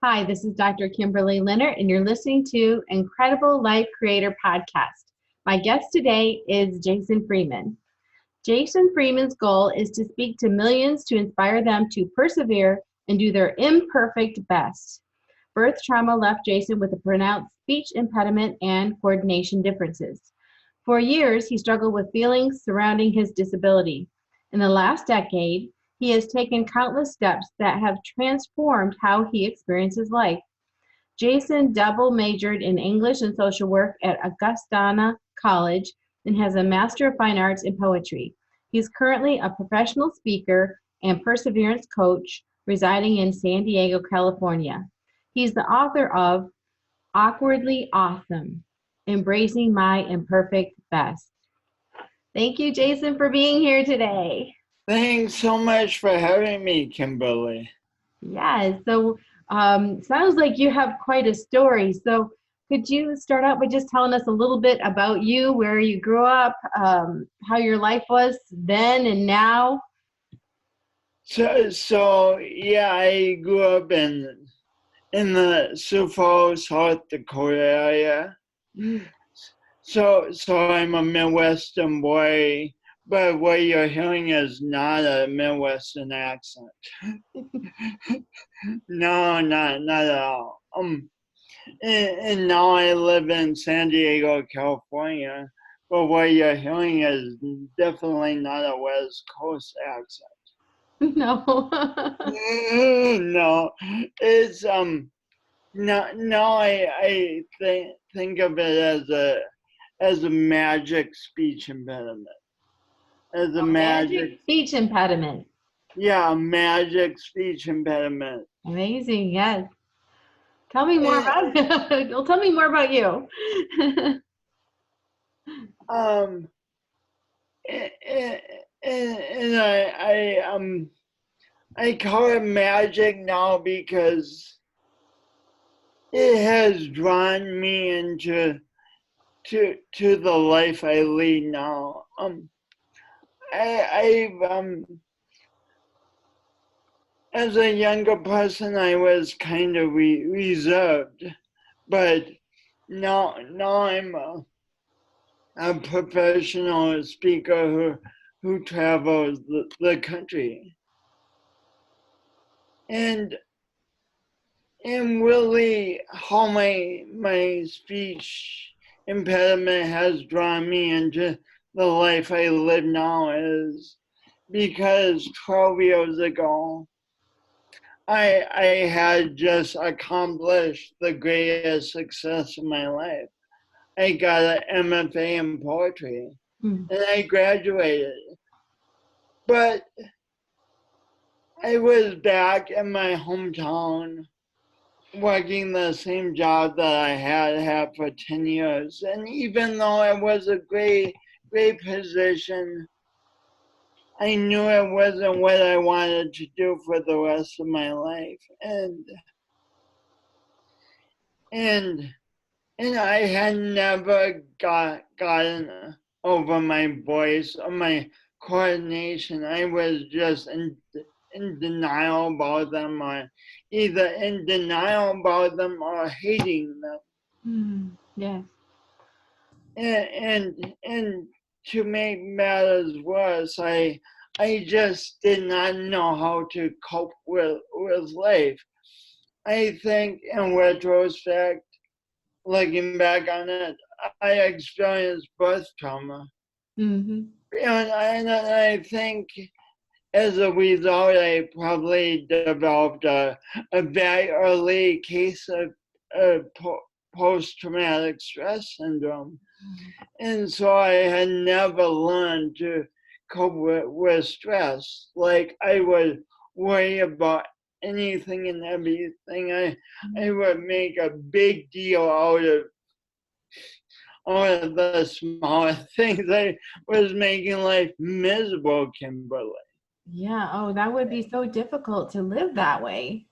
Hi, this is Dr. Kimberley Linert, and you're listening to Incredible Life Creator Podcast. My guest today is Jason Freeman. Jason Freeman's goal is to speak to millions to inspire them to persevere and do their imperfect best. Birth trauma left Jason with a pronounced speech impediment and coordination differences. For years, he struggled with feelings surrounding his disability. In the last decade, he has taken countless steps that have transformed how he experiences life. Jason double majored in English and social work at Augustana College and has a Master of Fine Arts in Poetry. He's currently a professional speaker and perseverance coach residing in San Diego, California. He's the author of Awkwardly Awesome, Embracing My Imperfect Best. Thank you, Jason, for being here today. Thanks so much for having me, Kimberly. Yeah, so sounds like you have quite a story. So could you start out by just telling us a little bit about you, where you grew up, how your life was then and now? So yeah, I grew up in the Sioux Falls, South Dakota area. So I'm a Midwestern boy, but what you're hearing is not a Midwestern accent. No, not at all. And now I live in San Diego, California, but what you're hearing is definitely not a West Coast accent. No. No, it's no, I think of it as a magic speech impediment. As a magic speech impediment. Yeah, a magic speech impediment. Amazing, yes. Tell me more about well, tell me more about you. And I call it magic now because it has drawn me into the life I lead now. As a younger person, I was kind of reserved, but now I'm a professional speaker who travels the country, and really how my speech impediment has drawn me into the life I live now is because 12 years ago, I had just accomplished the greatest success of my life. I got an MFA in poetry, and I graduated. But I was back in my hometown working the same job that I had for 10 years. And even though it was a great position, I knew it wasn't what I wanted to do for the rest of my life. And I had never gotten over my voice or my coordination. I was just in denial about them, or either in denial about them or hating them. Yes. And to make matters worse, I just did not know how to cope with life. I think in retrospect, looking back on it, I experienced birth trauma. And I think as a result, I probably developed a very early case of post-traumatic stress syndrome. And so I had never learned to cope with stress. Like I would worry about anything and everything. I would make a big deal out of the small things. I was making life miserable, Kimberly. Yeah, oh, that would be so difficult to live that way.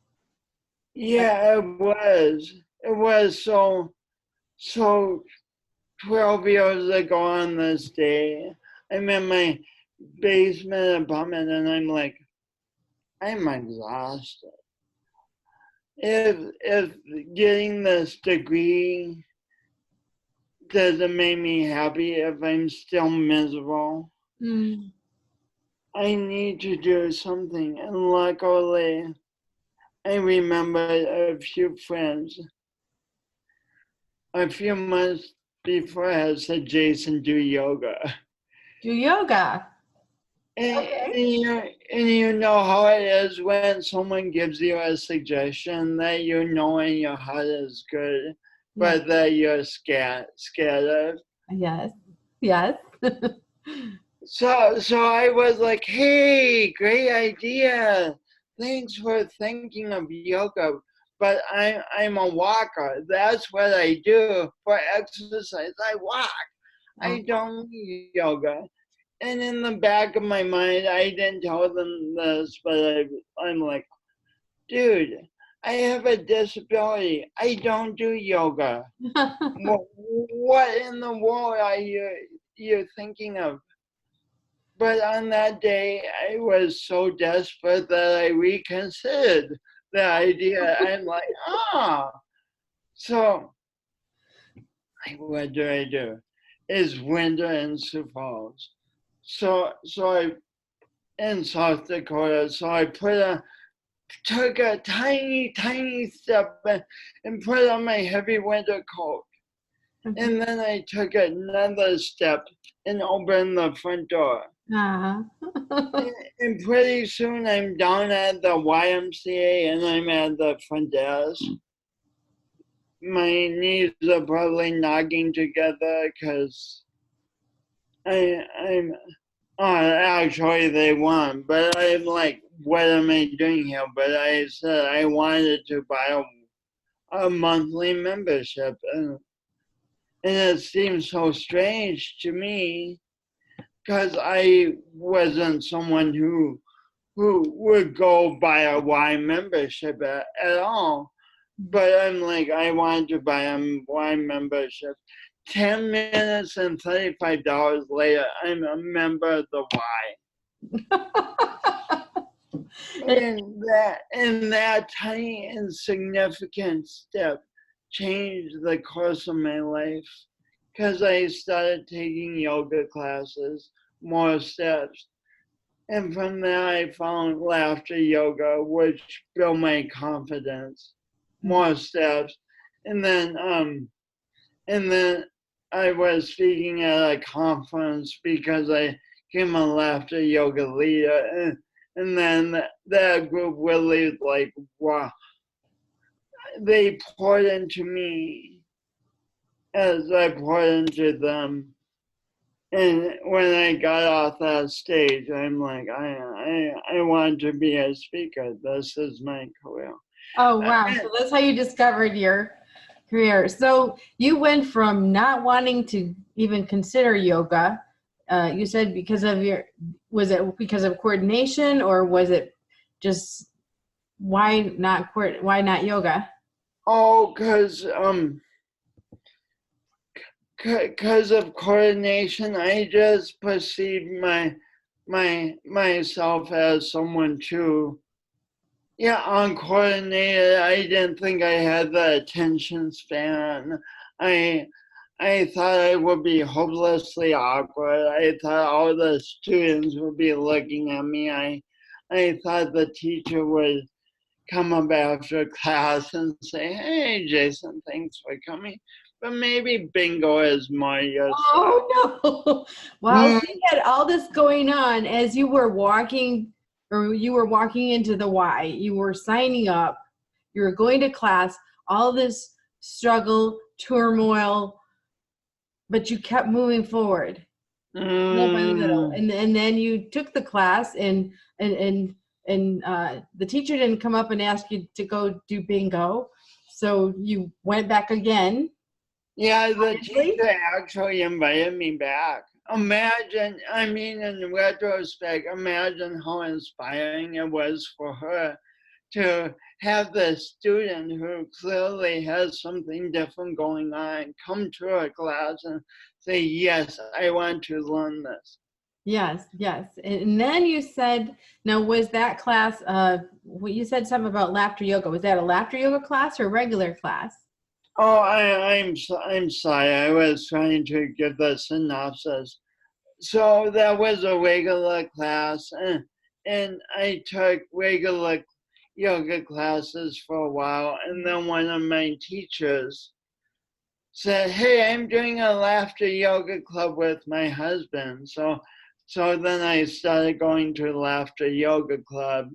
Yeah, it was. It was so 12 years ago on this day. I'm in my basement apartment and I'm like, I'm exhausted. if getting this degree doesn't make me happy, if I'm still miserable, I need to do something. And luckily, I remembered a few friends a few months before had said, Jason, do yoga. Do yoga. And, Okay. and you know how it is when someone gives you a suggestion that you know in your heart is good, Yeah. but that you're scared of. Yes. Yes. So I was like, hey, great idea. Thanks for thinking of yoga. But I'm a walker. That's what I do for exercise. I walk. I don't do yoga. And in the back of my mind, I didn't tell them this, but I'm like, dude, I have a disability. I don't do yoga. What in the world are you thinking of? But on that day, I was so desperate that I reconsidered the idea. I'm like, So what do? It's winter in Sioux Falls. So I in South Dakota. So I took a tiny step and put on my heavy winter coat. And then I took another step and opened the front door. And pretty soon I'm down at the YMCA and I'm at the front desk. My knees are probably knocking together because I'm actually they won, but I'm like, what am I doing here? But I said I wanted to buy a monthly membership, and it seems so strange to me because I wasn't someone who would go buy a Y membership at all. But I'm like, I wanted to buy a Y membership. 10 minutes and $35 later, I'm a member of the Y. And that tiny insignificant step changed the course of my life because I started taking yoga classes, more steps. And from there, I found laughter yoga, which built my confidence, more steps. And then I was speaking at a conference because I became a laughter yoga leader. And then that group really like, wow, they poured into me as I poured into them. And when I got off that stage, I'm like, I want to be a speaker. This is my career. Oh, wow. So that's how you discovered your career. So you went from not wanting to even consider yoga. You said because of was it because of coordination, or was it just why not yoga? Oh, because of coordination, I just perceived myself as someone too, uncoordinated. I didn't think I had the attention span. I thought I would be hopelessly awkward. I thought all the students would be looking at me. I thought the teacher would come up after class and say, hey, Jason, thanks for coming. But maybe bingo is more your style. Oh, no. Wow, so you had all this going on as you were walking, or you were walking into the Y. You were signing up. You were going to class. All this struggle, turmoil, but you kept moving forward, little by little. And then you took the class, and the teacher didn't come up and ask you to go do bingo. So you went back again. Yeah, the teacher actually invited me back. Imagine, in retrospect, imagine how inspiring it was for her to have the student who clearly has something different going on come to her class and say, yes, I want to learn this. Yes, yes. And then you said, now was that class, what you said something about laughter yoga. Was that a laughter yoga class or a regular class? Oh, I'm sorry. I was trying to give the synopsis. So that was a regular class, and I took regular yoga classes for a while, and then one of my teachers said, "Hey, I'm doing a laughter yoga club with my husband." So then I started going to laughter yoga club,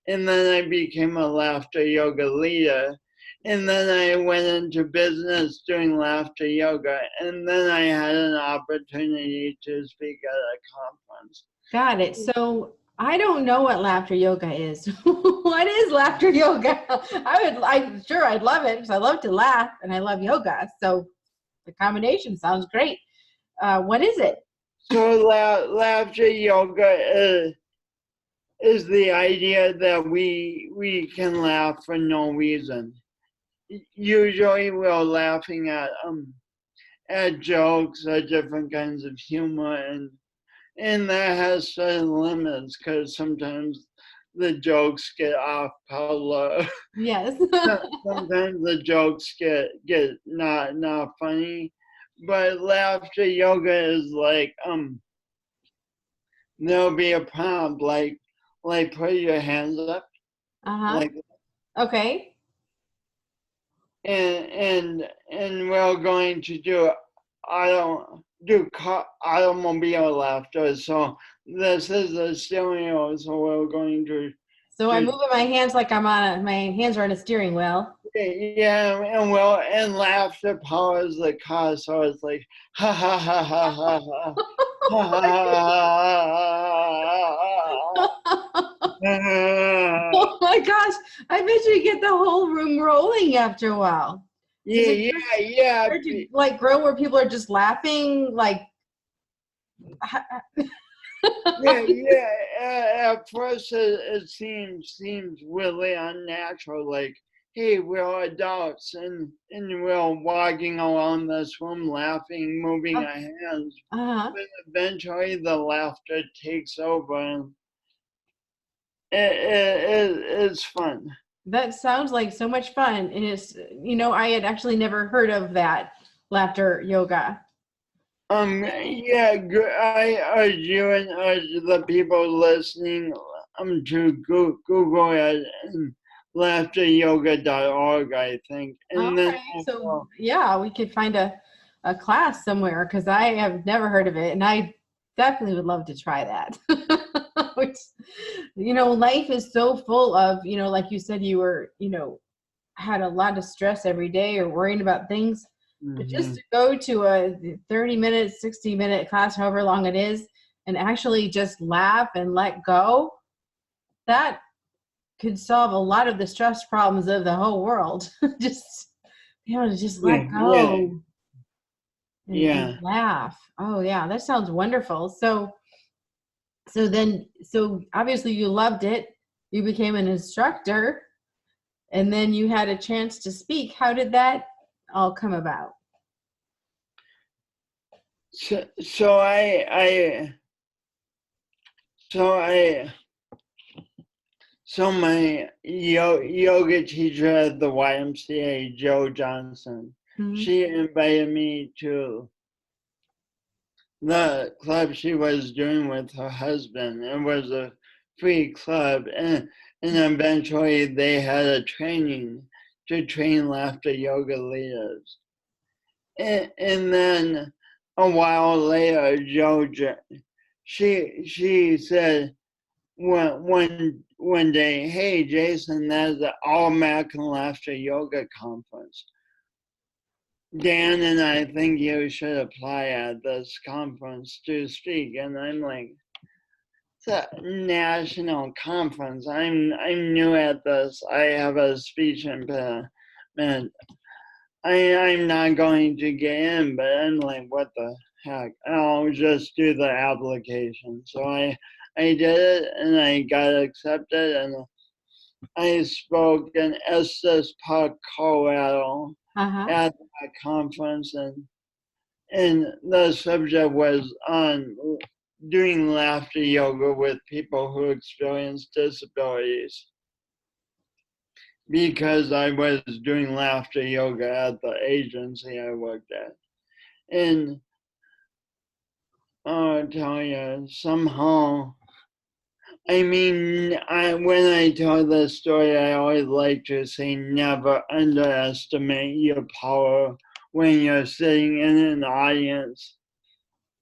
and then I became a laughter yoga leader. And then I went into business doing laughter yoga, and then I had an opportunity to speak at a conference. Got it. So I don't know what laughter yoga is. What is laughter yoga? I'm sure I'd love it because I love to laugh and I love yoga. So the combination sounds great. What is it? So laughter yoga is the idea that we can laugh for no reason. Usually we're laughing at jokes or different kinds of humor, and that has certain limits because sometimes the jokes get off color. Yes. Sometimes the jokes get not funny. But laughter yoga is like there'll be a prompt like put your hands up Uh-huh. like, Okay. and we're going to do automobile laughter. So this is a stereo, so we're going So I'm to moving my hands like my hands are on a steering wheel. yeah, and laughter powers the car, so it's like ha ha ha ha ha ha ha ha. Oh my gosh. I bet you get the whole room rolling after a while. Does it Yeah. start to like grow where people are just laughing like Yeah. At first, it seems really unnatural. Like, hey, we're adults and we're walking around this room, laughing, moving our hands. uh-huh. But eventually, the laughter takes over, and it's fun. That sounds like so much fun. And it's, I had actually never heard of that laughter yoga. Yeah, I urge you and urge the people listening to Google it and laughteryoga.org, I think. And then Okay. So also, yeah, we could find a class somewhere because I have never heard of it. And I definitely would love to try that. Which, life is so full of, like you said, you were, had a lot of stress every day or worrying about things. But just mhm. to go to a 30-minute, 60-minute class, however long it is, and actually just laugh and let go, that could solve a lot of the stress problems of the whole world. Just, to just let Yeah, go and yeah. laugh. Oh yeah, that sounds wonderful. So obviously you loved it. You became an instructor and then you had a chance to speak. How did that all come about? So I so my yoga teacher at the YMCA, Joe Johnson, Mhm. she invited me to the club she was doing with her husband. It was a free club, and eventually they had a training to train laughter yoga leaders. And then a while later, she said one day, "Hey Jason, there's the All American Laughter Yoga Conference. Dan and I think you should apply at this conference to speak." And I'm like, it's a national conference. I'm new at this. I have a speech impediment. I'm not going to get in, but I'm like, what the heck? I'll just do the application. So I did it and I got accepted, and I spoke in Estes Park, Colorado Uh-huh. at that conference, and the subject was on doing laughter yoga with people who experience disabilities, because I was doing laughter yoga at the agency I worked at. And I'll tell you, somehow, I mean, when I tell this story, I always like to say never underestimate your power when you're sitting in an audience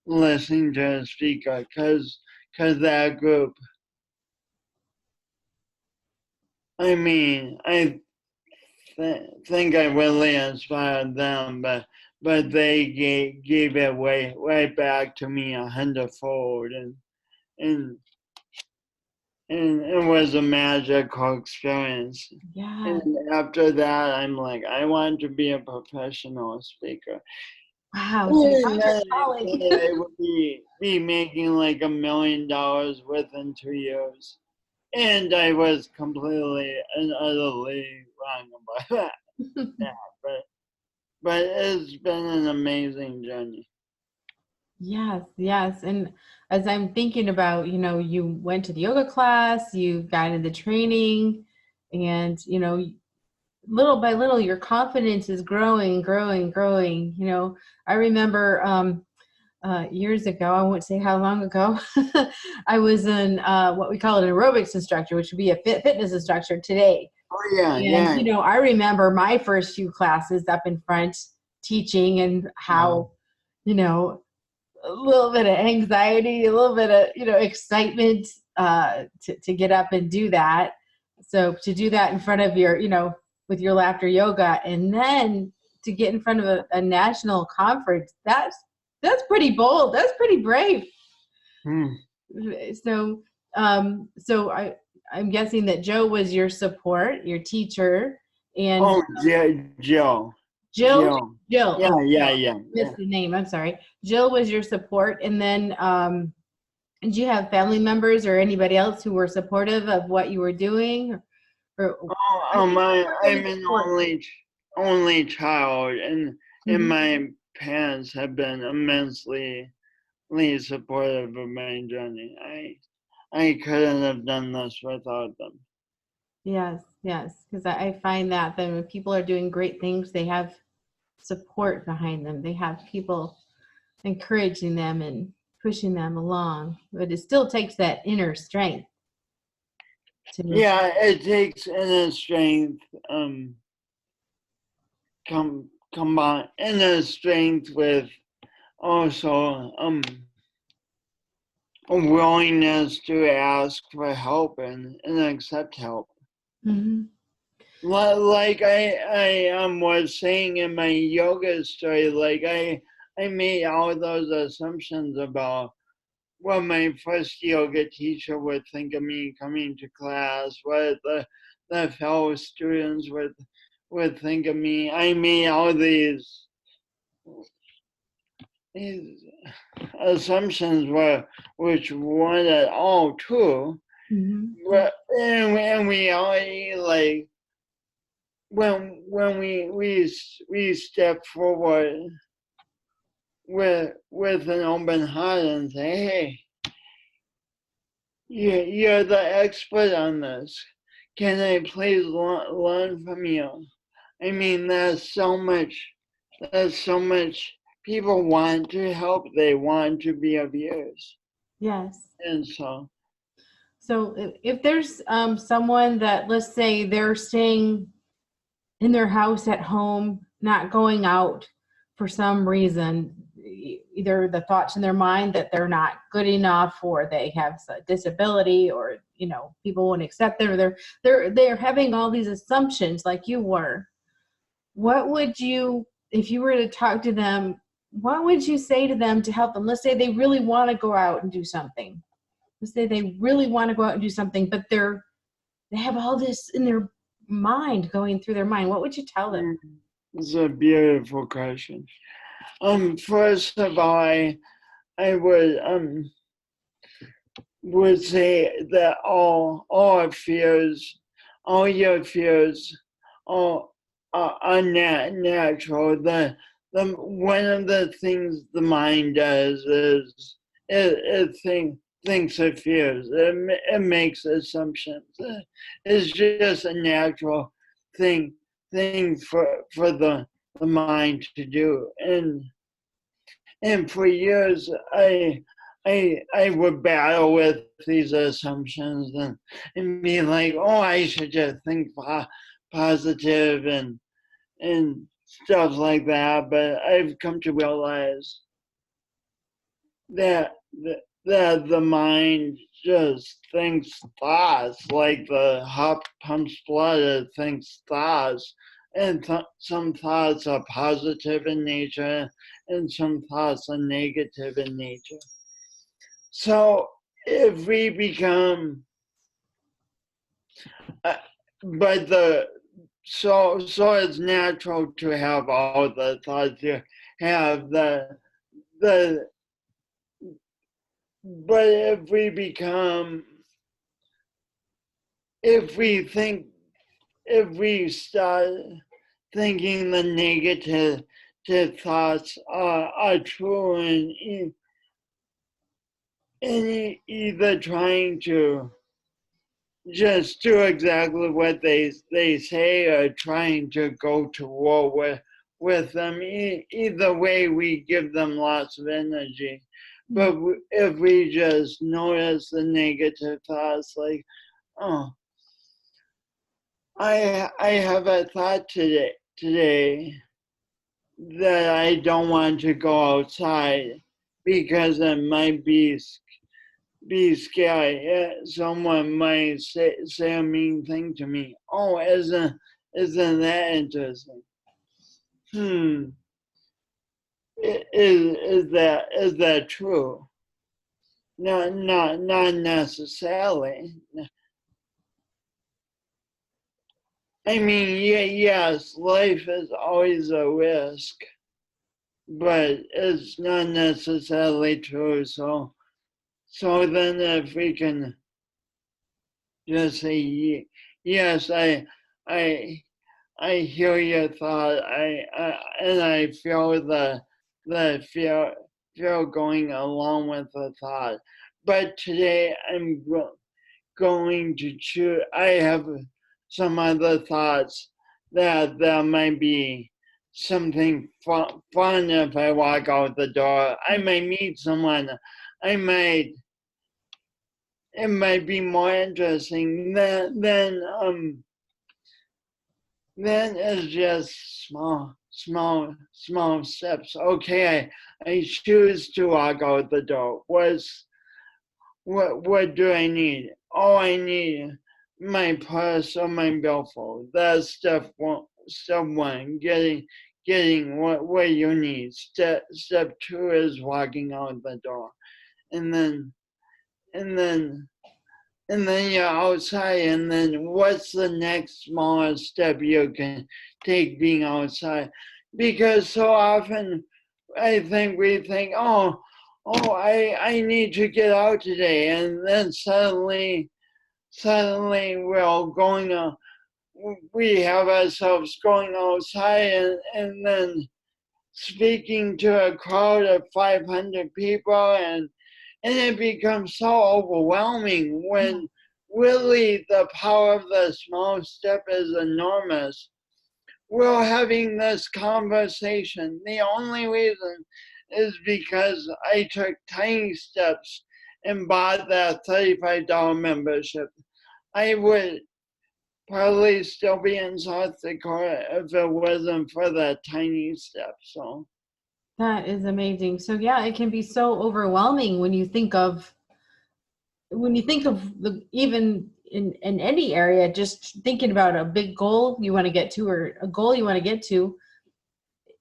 listening to a speaker, because that group, I mean, I think I really inspired them, but they gave it right back to me 100-fold, and it was a magical experience. Yeah. And after that, I'm like, I want to be a professional speaker. Wow. So you found your And calling. I would be making like $1 million within 2 years. And I was completely and utterly wrong about that. But it's been an amazing journey. Yes, yes. And as I'm thinking about, you went to the yoga class, you got into the training, and, little by little, your confidence is growing, growing, growing. I remember years ago, I won't say how long ago, I was in what we call an aerobics instructor, which would be a fitness instructor today. Oh, yeah, And, yeah. I remember my first few classes up in front teaching, and how, a little bit of anxiety, a little bit of, excitement to get up and do that. So to do that in front of your, with your laughter yoga, and then to get in front of a national conference, that's pretty bold. That's pretty brave. So, I'm guessing that Joe was your support, your teacher, and Jill. Jill. Yeah, Oh, yeah, Jill. yeah. Missed the name. I'm sorry. Jill was your support, and then did you have family members or anybody else who were supportive of what you were doing? I'm an only child, and my parents have been immensely supportive of my journey. I couldn't have done this without them. Yes, because I find that when people are doing great things, they have support behind them. They have people encouraging them and pushing them along, but it still takes that inner strength. Yeah, it takes inner strength, combine inner strength with also a willingness to ask for help and accept help. Mm-hmm. Like I was saying in my yoga story, like I made all those assumptions about what my first yoga teacher would think of me coming to class, what the fellow students would think of me. I made all these assumptions which weren't at all true. Mm-hmm. But and we already, like, when we step forward with an open heart and say, hey, you're the expert on this. Can I please learn from you? I mean, there's so much. People want to help. They want to be of use. Yes. And so if there's someone that, let's say, they're staying in their house at home, not going out for some reason, either the thoughts in their mind that they're not good enough, or they have a disability, or people won't accept them, or they're having all these assumptions like you were, what would you, if you were to talk to them, what would you say to them to help them? Let's say they really want to go out and do something. Let's say they really want to go out and do something, but they have all this in their mind, going through their mind. What would you tell them? it's a beautiful question. First of all, I would say that all your fears are natural. The one of the things the mind does thinks it feels. It makes assumptions. It's just a natural thing for the mind to do. And for years, I would battle with these assumptions and be like, oh, I should just think positive and stuff like that. But I've come to realize that the mind just thinks thoughts, like the heart pumps blood, it thinks thoughts. And some thoughts are positive in nature, and some thoughts are negative in nature. So if we become, so it's natural to have all the thoughts you have but if we start thinking the negative thoughts are true and either trying to just do exactly what they say or trying to go to war with them, either way we give them lots of energy. But if we just notice the negative thoughts, like, oh, I have a thought today that I don't want to go outside because it might be scary. Someone might say a mean thing to me. Oh, isn't that interesting? Is that true? Not necessarily. I mean, yes, life is always a risk, but it's not necessarily true. So then if we can just say, yes, I hear your thought, and I feel the fear going along with the thought. But today I'm going to choose. I have some other thoughts that might be something fun if I walk out the door. I might meet someone. It might be more interesting than it's just small steps. Okay, I choose to walk out the door. What do I need? Oh, I need my purse or my billfold. That's step one. Getting what you need. Step two is walking out the door, and then you're outside, and then what's the next smallest step you can take being outside? Because so often I think we think, oh, I need to get out today, and then suddenly we have ourselves going outside and then speaking to a crowd of 500 people, and it becomes so overwhelming when really the power of the small step is enormous. We're having this conversation. The only reason is because I took tiny steps and bought that $35 membership. I would probably still be in South Dakota if it wasn't for that tiny step. So that is amazing. So yeah, it can be so overwhelming when you think of even in any area, just thinking about a big goal you want to get to or a goal you want to get to.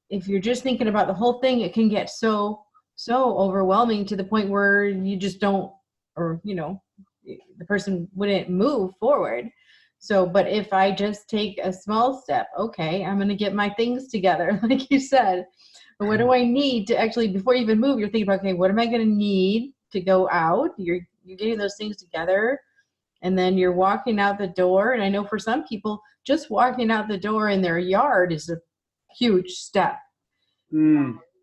If you're just thinking about the whole thing, it can get so overwhelming to the point where you just don't, or the person wouldn't move forward. So, but if I just take a small step, okay, I'm going to get my things together, like you said. But what do I need to actually, before you even move, you're thinking about, okay, what am I going to need to go out? You're getting those things together, and then you're walking out the door. And I know for some people, just walking out the door in their yard is a huge step.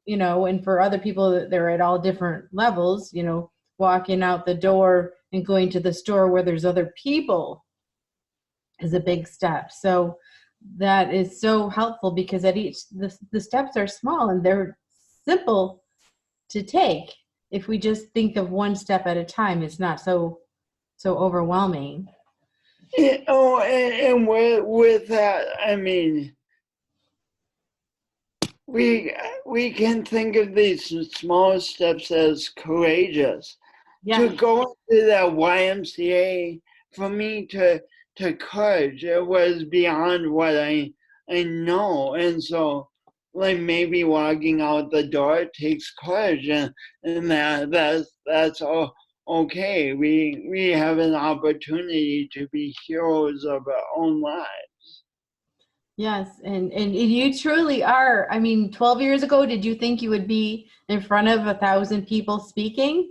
you know, and for other people, they're at all different levels, you know, walking out the door and going to the store where there's other people is a big step. So that is so helpful because at each, the steps are small and they're simple to take. If we just think of one step at a time, it's not so overwhelming. Oh, and with that, I mean, we can think of these small steps as courageous. Yeah. To go to that YMCA, for me to courage, it was beyond what I know, and so like maybe walking out the door takes courage, and that's all okay. We have an opportunity to be heroes of our own lives. Yes, and you truly are. I mean, 12 years ago, did you think you would be in front of 1,000 people speaking?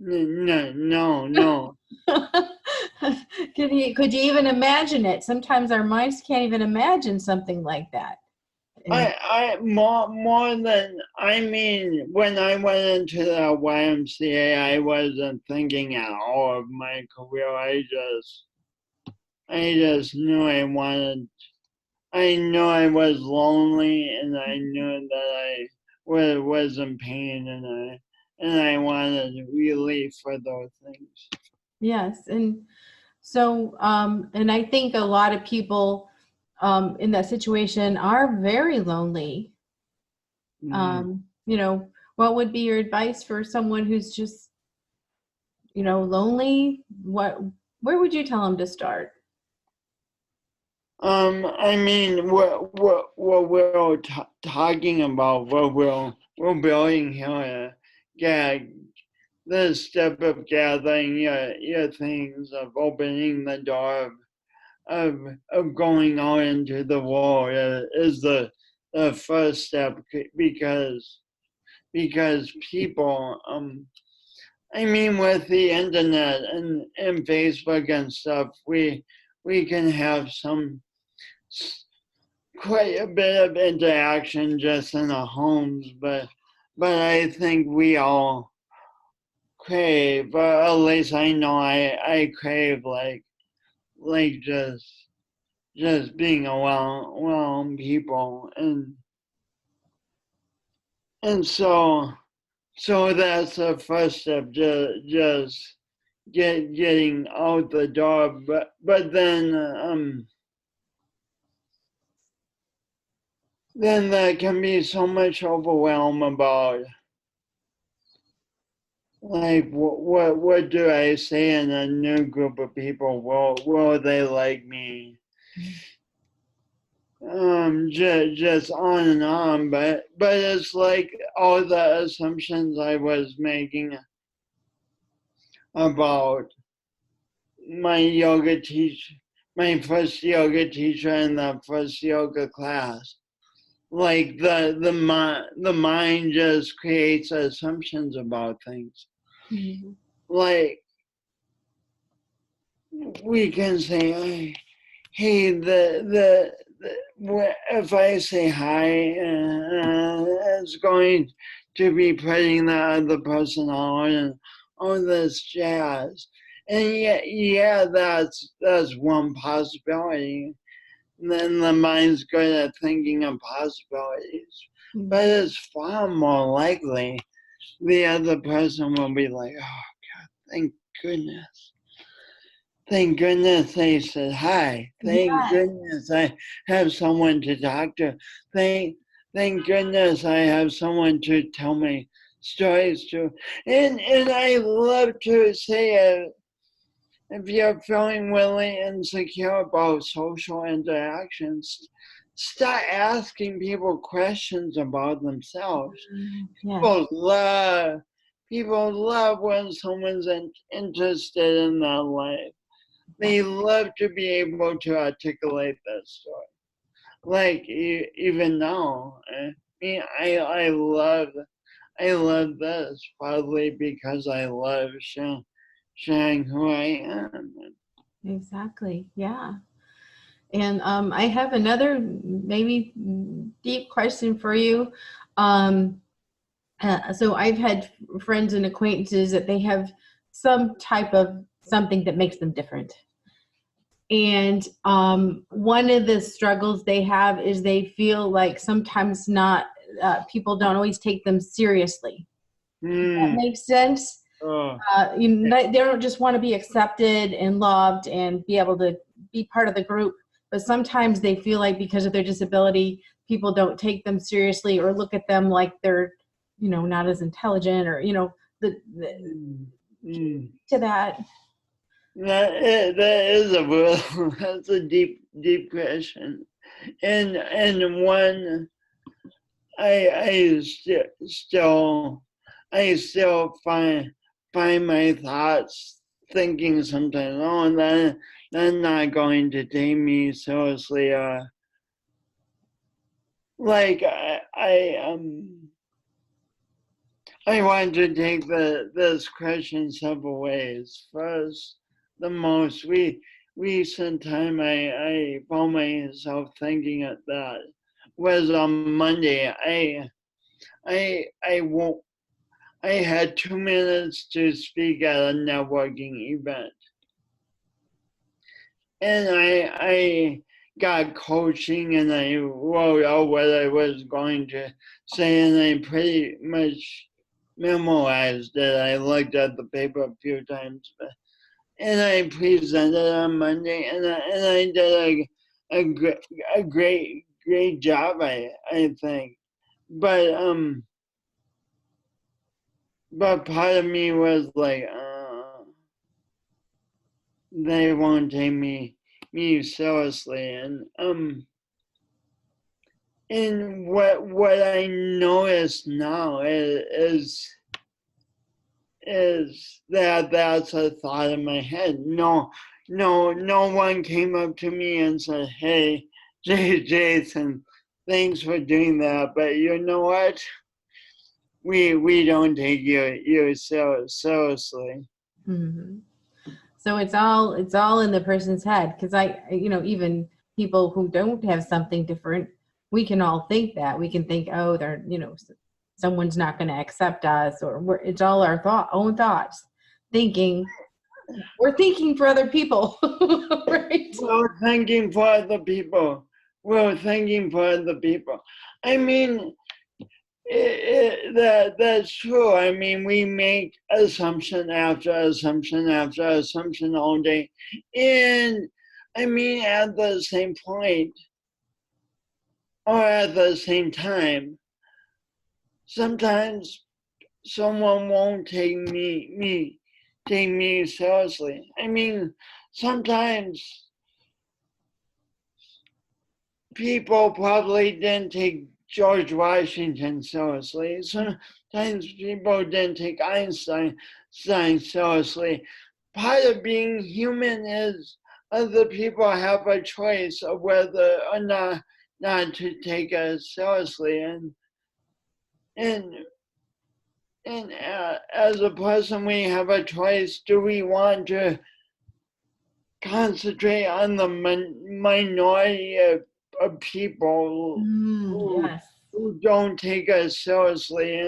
No. Could you even imagine it? Sometimes our minds can't even imagine something like that. I more than, I mean, when I went into the YMCA, I wasn't thinking at all of my career. I just knew I knew I was lonely, and I knew that I was in pain, and I wanted relief for those things. Yes, and so and I think a lot of people in that situation are very lonely. You know, what would be your advice for someone who's just, you know, lonely? Where would you tell them to start? I mean, what we're talking about, what we're building here, yeah, the step of gathering your things, of opening the door, of going out into the world is the first step, because people, I mean, with the internet and Facebook and stuff, we can have quite a bit of interaction just in our homes, but I think we all crave, or at least I know I crave, like just being around people, and so that's the first step, just getting out the door, but then there can be so much overwhelm about, like, what do I say in a new group of people? Will they like me? Just on and on, but it's like all the assumptions I was making about my yoga teacher, my first yoga teacher in the first yoga class. Like the mind just creates assumptions about things. Mm-hmm. Like we can say, hey, if I say hi, it's going to be putting the other person on, and all this jazz. And yeah, that's one possibility. And then the mind's good at thinking of possibilities. Mm-hmm. But it's far more likely the other person will be like, oh God, thank goodness. Thank goodness they said hi. Thank goodness I have someone to talk to. Thank goodness I have someone to tell me stories to. And I love to say it, if you're feeling really insecure about social interactions, start asking people questions about themselves. Yeah. People love when someone's interested in their life. They love to be able to articulate that story. Like even now, I mean, I love this partly because I love sharing who I am. Exactly. Yeah. And I have another maybe deep question for you. So I've had friends and acquaintances that they have some type of something that makes them different. And one of the struggles they have is they feel like sometimes not people don't always take them seriously. That Mm. makes sense. Oh. They don't just want to be accepted and loved and be able to be part of the group, but sometimes they feel like because of their disability, people don't take them seriously or look at them like they're, not as intelligent or, Mm. Mm. to that. That is a real, that's a deep, deep question. And one I still find my thoughts thinking sometimes, oh, they're not going to take me seriously. Like I want to take this question several ways. First, the most recent time I found myself thinking at that was on Monday. I won't. I had 2 minutes to speak at a networking event, and I got coaching, and I wrote out what I was going to say, and I pretty much memorized it. I looked at the paper a few times, and I presented on Monday, and I did a great job. I think, but part of me was like, they won't take me seriously, and what I notice now is that that's a thought in my head. No one came up to me and said, "Hey, Jason, thanks for doing that, but you know what? We don't take you seriously." Mm-hmm. So it's all in the person's head. Because even people who don't have something different, we can all think that. We can think, oh, they're, someone's not going to accept us, or it's all our own thoughts. We're thinking for other people, right? We're thinking for other people. We're thinking for other people. I mean, that's true. I mean, we make assumption after assumption after assumption all day. And I mean, at the same point, or at the same time, sometimes someone won't take me seriously. I mean, sometimes people probably didn't take George Washington seriously. Sometimes people didn't take Einstein seriously. Part of being human is other people have a choice of whether or not to take us seriously, and as a person, we have a choice. Do we want to concentrate on the minority of people Yes. who don't take us seriously?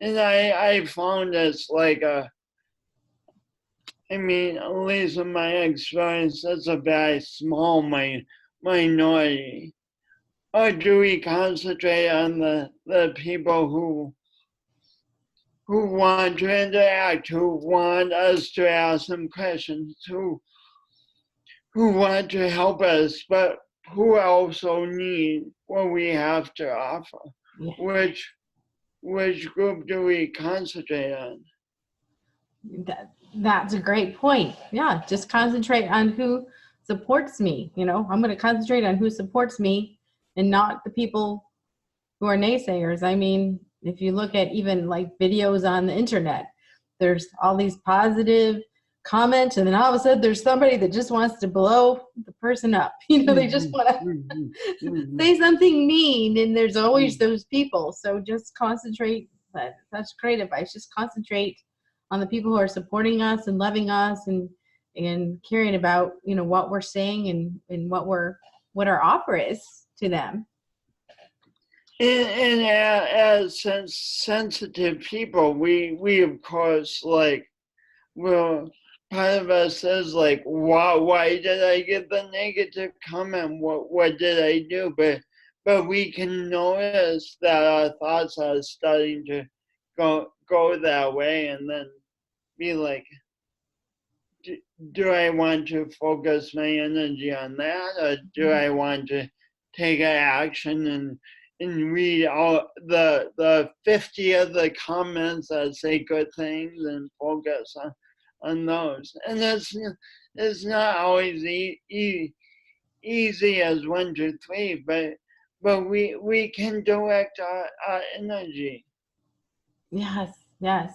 And I found it's like I mean, at least in my experience, that's a very small minority. Or do we concentrate on the people who want to interact, who want us to ask them questions, who want to help us, but who also need what we have to offer? Yeah. Which group do we concentrate on? That's a great point. Yeah, just concentrate on who supports me. I'm going to concentrate on who supports me and not the people who are naysayers. I mean, if you look at even like videos on the internet, there's all these positive comments, and then all of a sudden there's somebody that just wants to blow the person up. They just want to say something mean, and there's always those people. So just concentrate. That's great advice. Just concentrate on the people who are supporting us and loving us and caring about what we're saying and what our offer is to them. as sensitive people, we of course like, well, part of us is like, why did I get the negative comment? What did I do? But we can notice that our thoughts are starting to go that way, and then be like, do I want to focus my energy on that, or do I want to take an action and read all the 50 of the comments that say good things and focus on those? And it's not always easy as 1, 2, 3, but we can direct our energy. Yes, yes.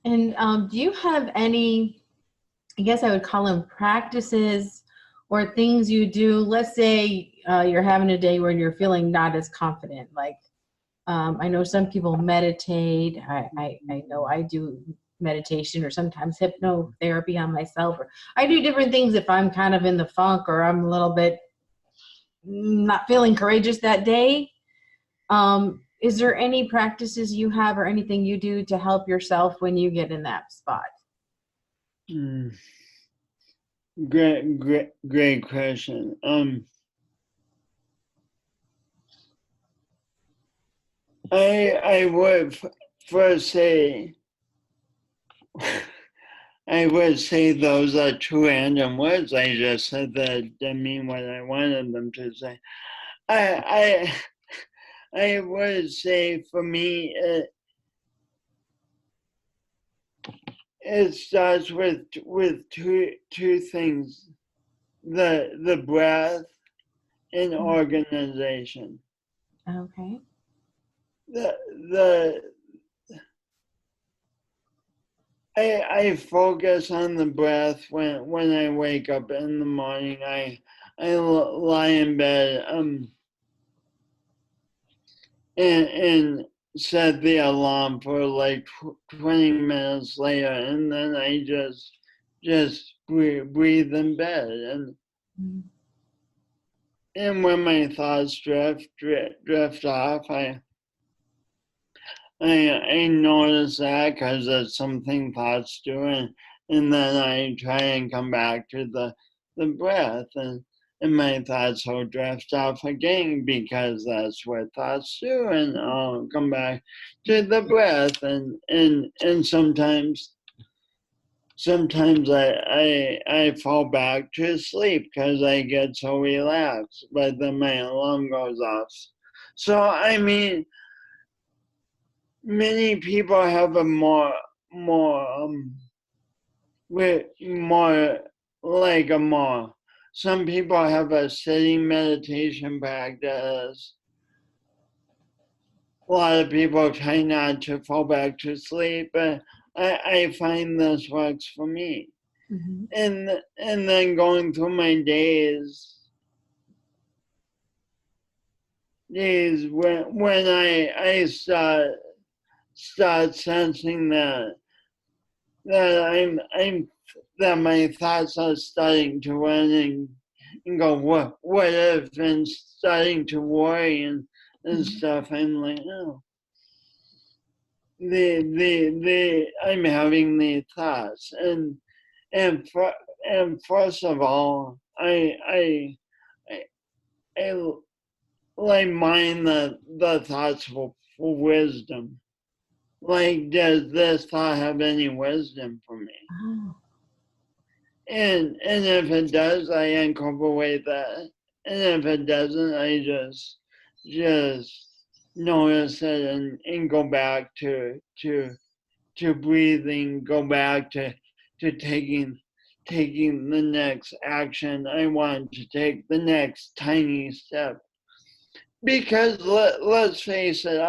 And do you have any, I guess I would call them practices or things you do? Let's say you're having a day where you're feeling not as confident. Like, I know some people meditate. I know I do meditation or sometimes hypnotherapy on myself. Or I do different things if I'm kind of in the funk or I'm a little bit not feeling courageous that day. Is there any practices you have or anything you do to help yourself when you get in that spot? Great question. I would first say, I would say those are two random words I just said that didn't mean what I wanted them to say. I would say for me, it starts with two things: the breath and organization. Okay. I focus on the breath when I wake up in the morning. I lie in bed and set the alarm for like 20 minutes later, and then I just breathe in bed, and when my thoughts drift off, I notice that because that's something thoughts do, and then I try and come back to the breath, and my thoughts will drift off again because that's what thoughts do, and I'll come back to the breath, and sometimes I fall back to sleep because I get so relaxed, but then my alarm goes off. So I mean, many people have a more some people have a sitting meditation practice. A lot of people try not to fall back to sleep, but I find this works for me. Mm-hmm. And then going through my days when I start sensing that that my thoughts are starting to run and go, what if, and starting to worry and stuff. I'm like, oh, I'm having these thoughts, and first of all, I like mine the thoughts for wisdom. Like, does this thought have any wisdom for me? Oh. And if it does, I incorporate that. And if it doesn't, I just notice it and go back to breathing, go back to taking the next action I want to take, the next tiny step. Because let's face it,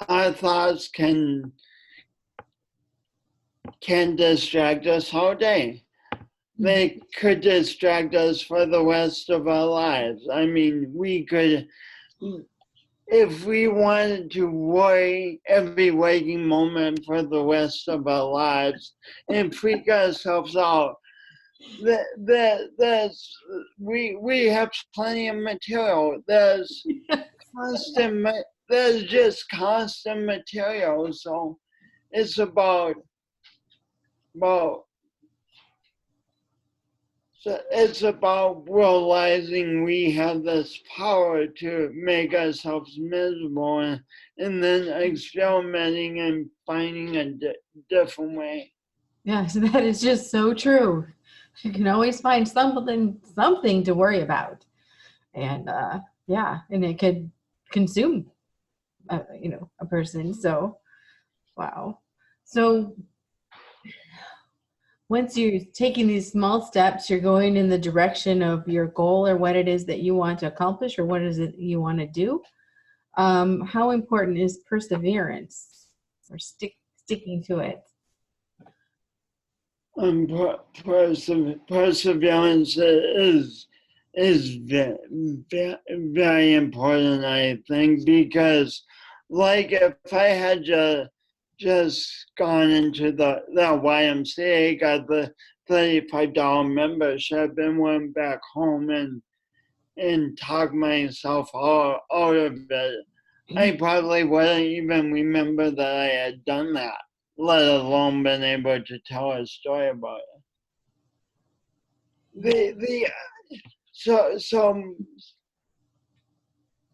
our thoughts can distract us all day. They could distract us for the rest of our lives. I mean, we could, if we wanted to worry every waking moment for the rest of our lives and freak ourselves out, we have plenty of material. There's there's just constant material. So it's about so it's about realizing we have this power to make ourselves miserable, and then experimenting and finding a different way. Yes, that is just so true. You can always find something to worry about. And yeah, and it could consume, a person. So, wow. So once you're taking these small steps, you're going in the direction of your goal or what it is that you want to accomplish or what is it you want to do. How important is perseverance or sticking to it? Perseverance is very important, I think, because like if I had just gone into the YMCA, got the $35 membership and went back home and talked myself out of it, I probably wouldn't even remember that I had done that, let alone been able to tell a story about it.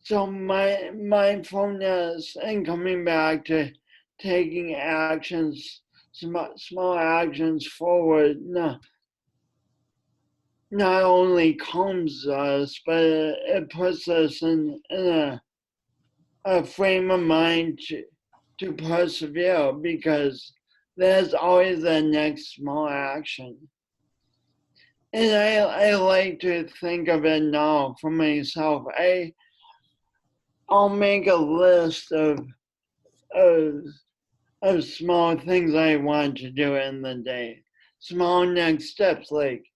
So my mindfulness and coming back to taking actions, small actions forward, not only calms us, but it puts us in a frame of mind to persevere, because there's always the next small action. And I like to think of it now for myself. I'll make a list of small things I want to do in the day. Small next steps, like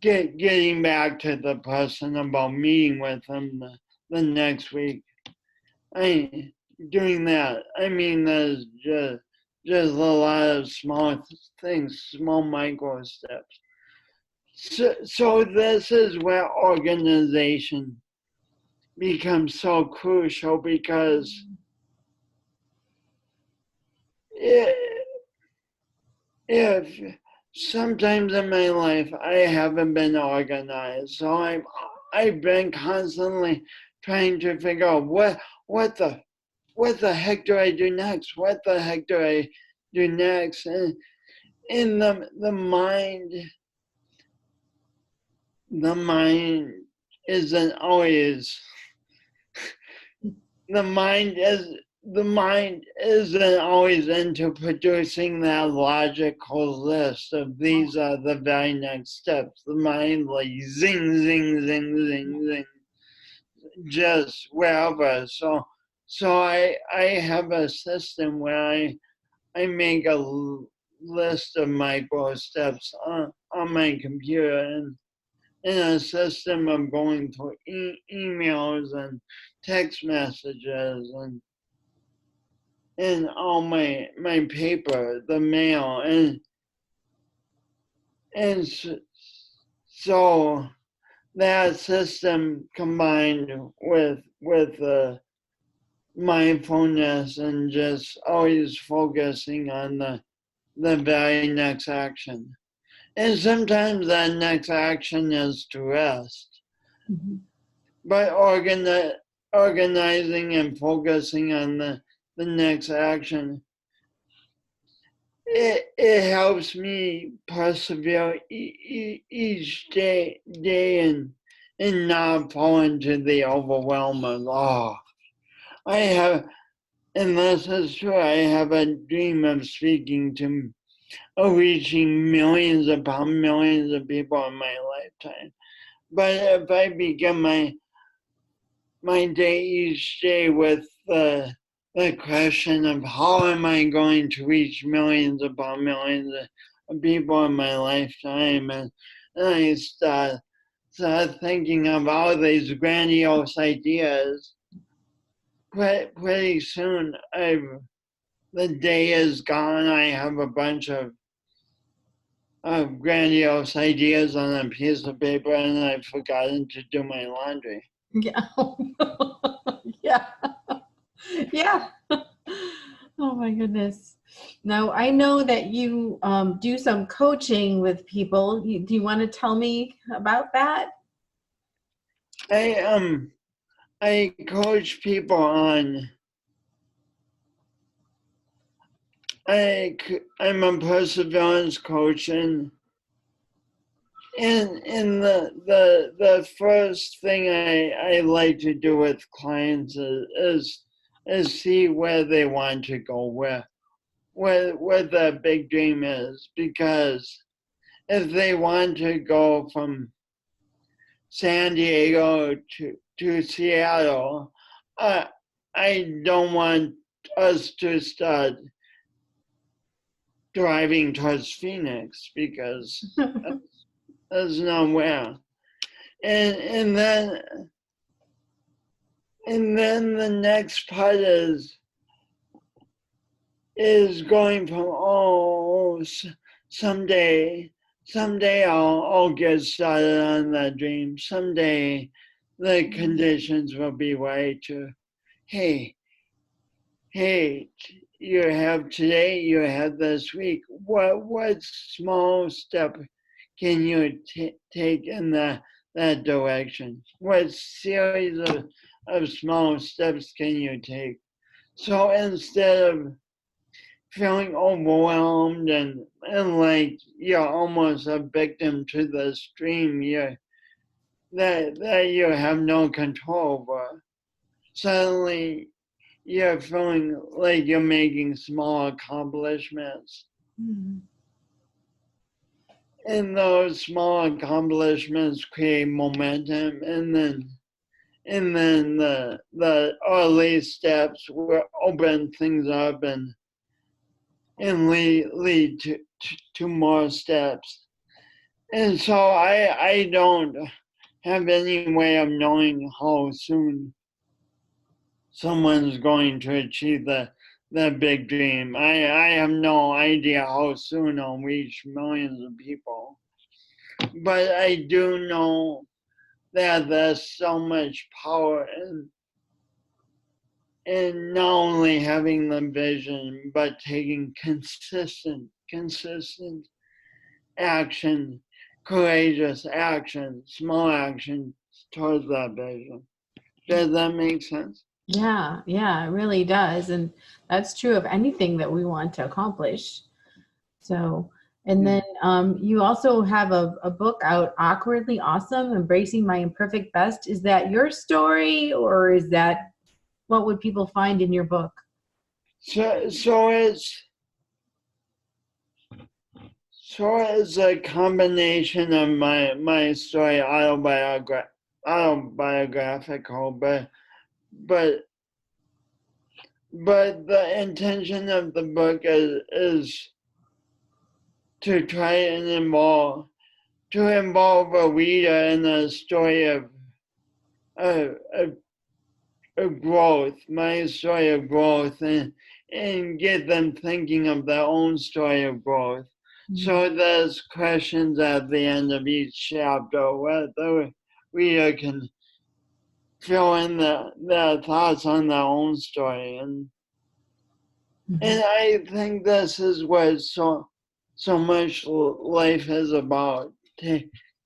getting back to the person about meeting with them the next week. Doing that. I mean, there's just a lot of small things, small micro steps. So this is where organization becomes so crucial, because if sometimes in my life I haven't been organized, so I've been constantly trying to figure out what the heck do I do next? What the heck do I do next? And in the mind isn't always the mind isn't always into producing that logical list of these are the very next steps. The mind like zing zing zing zing zing just wherever. So I have a system where I make a list of micro steps on my computer, and in a system of going through emails and text messages and all my paper, the mail, and so that system combined with mindfulness and just always focusing on the very next action. And sometimes that next action is to rest. Mm-hmm. But organizing and focusing on the next action, it helps me persevere each day and not fall into the overwhelm of, I have, and this is true, I have a dream of speaking to reaching millions upon millions of people in my lifetime. But if I begin my day each day with the question of how am I going to reach millions upon millions of people in my lifetime, and I start thinking of all these grandiose ideas, pretty soon the day is gone. I have a bunch of grandiose ideas on a piece of paper, and I've forgotten to do my laundry. Yeah. Yeah. Yeah. Oh my goodness. Now I know that you do some coaching with people. Do you want to tell me about that? I I coach people on. I'm a perseverance coach, and the first thing I like to do with clients is see where they want to go, where the big dream is, because if they want to go from San Diego to Seattle, I don't want us to start driving towards Phoenix, because there's nowhere. And then the next part is going from, someday I'll get started on that dream. Someday the conditions will be right to, hey, you have today, you have this week. What small step can you take in that direction? What series of small steps can you take? So instead of feeling overwhelmed and like you're almost a victim to the stream that you have no control over, suddenly you're feeling like you're making small accomplishments. Mm-hmm. And those small accomplishments create momentum, and then the early steps will open things up and lead to more steps. And so I don't have any way of knowing how soon someone's going to achieve the big dream. I have no idea how soon I'll reach millions of people. But I do know that there's so much power in not only having the vision, but taking consistent action, courageous action, small action towards that vision. Does that make sense? Yeah, yeah, it really does. And that's true of anything that we want to accomplish. So, and then you also have a book out, Awkwardly Awesome, Embracing My Imperfect Best. Is that your story, or is that what would people find in your book? So it's a combination of my story, autobiographical, but the intention of the book is to try and involve a reader in a story of, of growth, my story of growth, and get them thinking of their own story of growth. Mm-hmm. So there's questions at the end of each chapter where the reader can fill in their thoughts on their own story. And I think this is what so much life is about,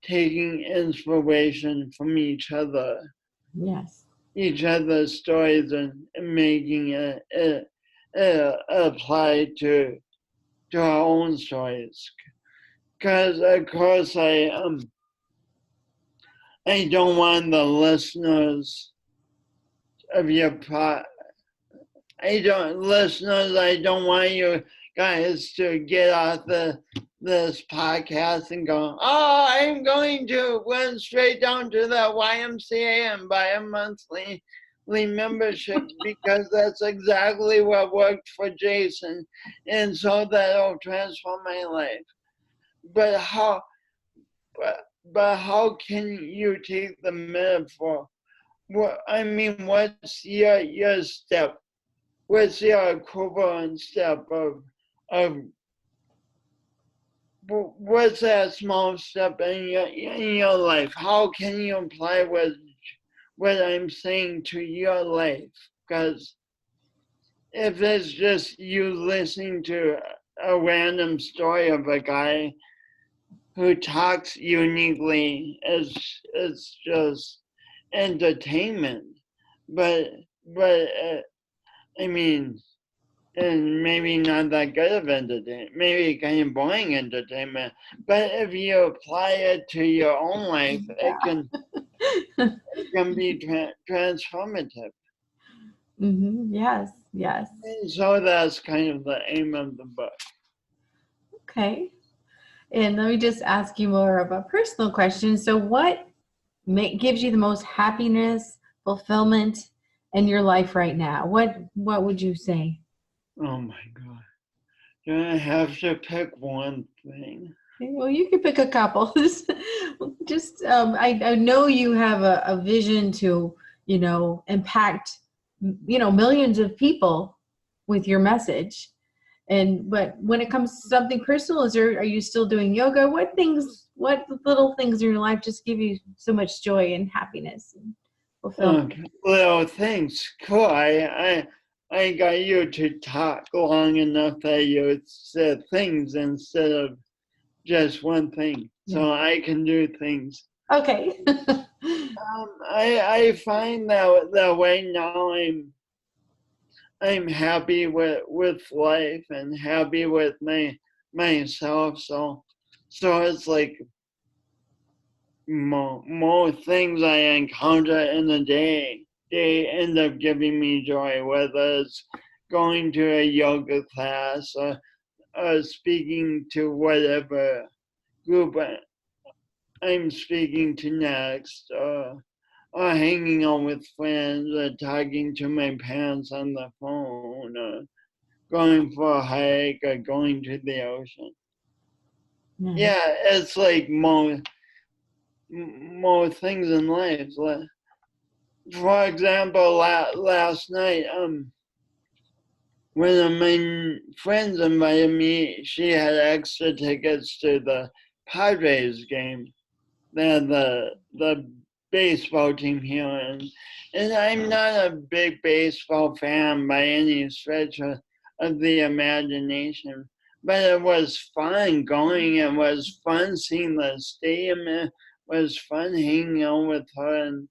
taking inspiration from each other. Yes. Each other's stories and making it apply to our own stories. Because of course I don't want the listeners of your I don't want you guys to get off this podcast and go, I'm going to run straight down to the YMCA and buy a monthly membership, because that's exactly what worked for Jason, and so that'll transform my life. But how can you take the metaphor? What's your step? What's your equivalent step of what's that small step in your life? How can you apply what I'm saying to your life. Because if it's just you listening to a random story of a guy who talks uniquely, it's just entertainment. But I mean, and maybe not that good of entertainment, maybe kind of boring entertainment. But if you apply it to your own life, it can be transformative. Yes, yes. And so that's kind of the aim of the book. Okay. And let me just ask you more of a personal question. So what gives you the most happiness, fulfillment in your life right now? What would you say? Oh my God. Do I have to pick one thing? Okay, well, you can pick a couple. Just, I know you have a vision to, impact, millions of people with your message. But when it comes to something personal, are you still doing yoga? What little things in your life just give you so much joy and happiness and fulfillment? Okay. Well, thanks. Cool. I got you to talk long enough that you said things instead of just one thing. So I can do things. Okay. I find that right now I'm happy with life and happy with myself. So it's like more things I encounter in a day, they end up giving me joy, whether it's going to a yoga class or speaking to whatever group I'm speaking to next, or hanging out with friends, or talking to my parents on the phone, or going for a hike, or going to the ocean. Nice. Yeah, it's like more things in life. For example, last night, one of my friends invited me. She had extra tickets to the Padres game. They're the baseball team here, and I'm not a big baseball fan by any stretch of the imagination. But it was fun going. It was fun seeing the stadium. It was fun hanging out with her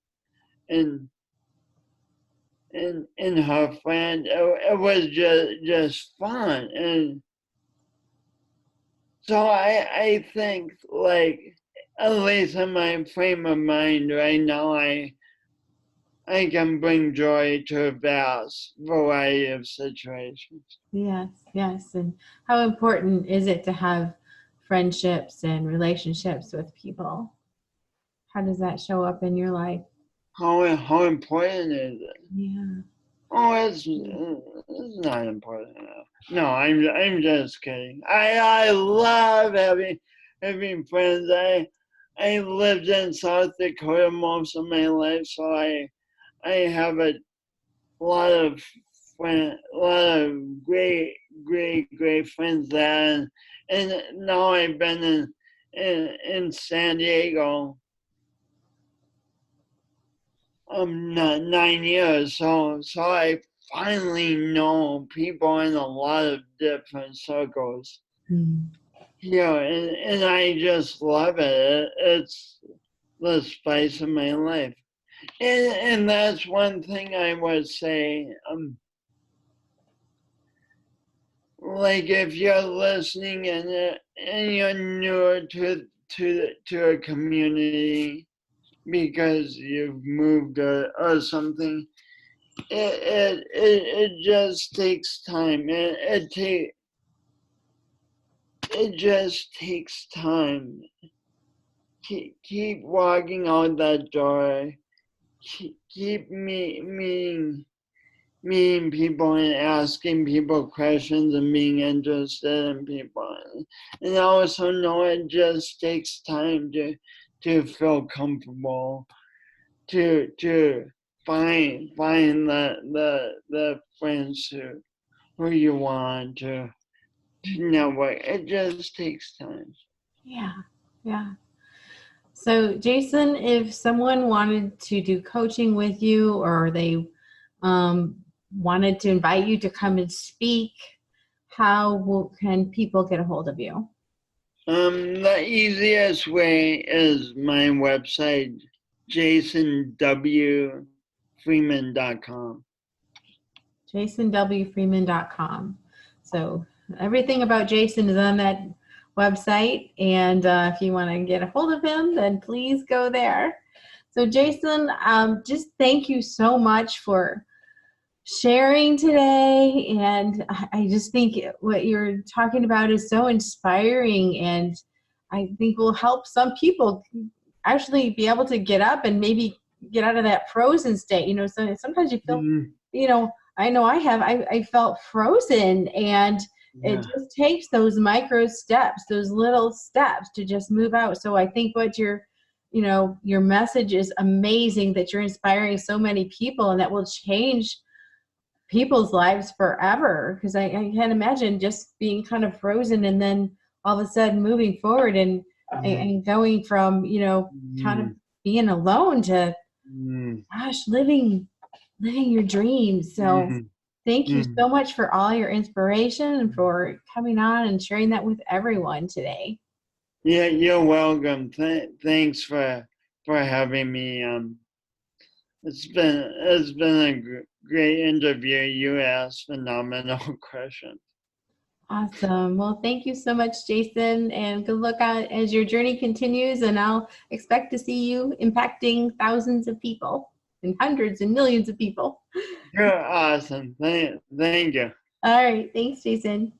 and and her friend. It was just fun, and so I think, like, at least in my frame of mind right now, I can bring joy to a vast variety of situations. Yes, yes. And how important is it to have friendships and relationships with people? How does that show up in your life? How important is it? Yeah. Oh, it's not important enough. No, I'm just kidding. I love having friends. I lived in South Dakota most of my life, so I have a lot of a lot of great friends there, and now I've been in San Diego 9 years, so I finally know people in a lot of different circles Mm. here, and I just love it. It's the spice of my life, and that's one thing I would say. Like, if you're listening and you're new to a community because you've moved or something, it just takes time. It just takes time. Keep walking out that door. Keep meeting people and asking people questions and being interested in people. And I also know it just takes time to feel comfortable, to find the friends who you want to network. It just takes time. Yeah. Yeah. So, Jason, if someone wanted to do coaching with you or they wanted to invite you to come and speak, can people get a hold of you? The easiest way is my website, jasonwfreeman.com. jasonwfreeman.com. So everything about Jason is on that website, and if you want to get a hold of him, then please go there. So Jason, just thank you so much for sharing today, and I just think what you're talking about is so inspiring, and I think will help some people actually be able to get up and maybe get out of that frozen state. So sometimes you feel, I know I felt frozen, and Yeah. it just takes those micro steps, those little steps to just move out. So I think what your message is amazing, that you're inspiring so many people, and that will change people's lives forever. Because I can't imagine just being kind of frozen and then all of a sudden moving forward and going from, kind of being alone to, gosh, living your dreams. So thank you so much for all your inspiration and for coming on and sharing that with everyone today. Yeah, you're welcome. Thanks for having me. It's been a great interview. You asked phenomenal questions. Awesome. Well, thank you so much, Jason, and good luck as your journey continues. And I'll expect to see you impacting thousands of people and hundreds and millions of people. You're awesome. Thank you. All right. Thanks, Jason.